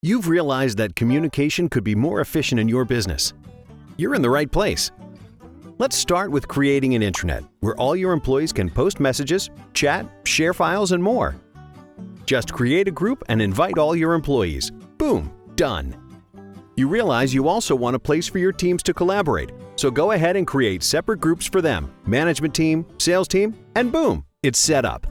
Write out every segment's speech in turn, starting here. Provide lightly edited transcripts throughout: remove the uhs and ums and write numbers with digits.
You've realized that communication could be more efficient in your business. You're in the right place. Let's start with creating an intranet where all your employees can post messages, chat, share files, and more. Just create a group and invite all your employees. Boom, done. You realize you also want a place for your teams to collaborate, so go ahead and create separate groups for them, management team, sales team, and boom, it's set up.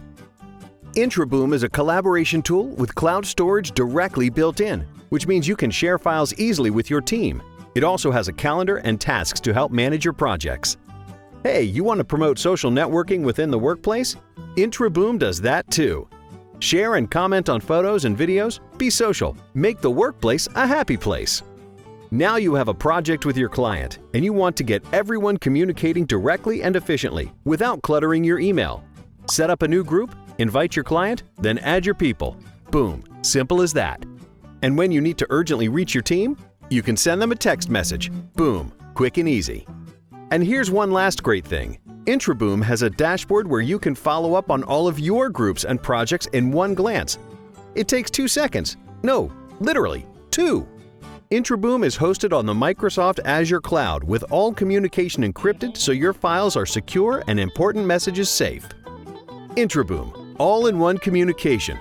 IntraBoom is a collaboration tool with cloud storage directly built in, which means you can share files easily with your team. It also has a calendar and tasks to help manage your projects. Hey, you want to promote social networking within the workplace? IntraBoom does that too. Share and comment on photos and videos, be social, make the workplace a happy place. Now you have a project with your client, and you want to get everyone communicating directly and efficiently without cluttering your email. Set up a new group, invite your client, then add your people. Boom, simple as that. And when you need to urgently reach your team, you can send them a text message. Boom, quick and easy. And here's one last great thing. IntraBoom has a dashboard where you can follow up on all of your groups and projects in one glance. It takes 2 seconds. No, literally, 2. IntraBoom is hosted on the Microsoft Azure cloud with all communication encrypted so your files are secure and important messages safe. IntraBoom, all-in-one communication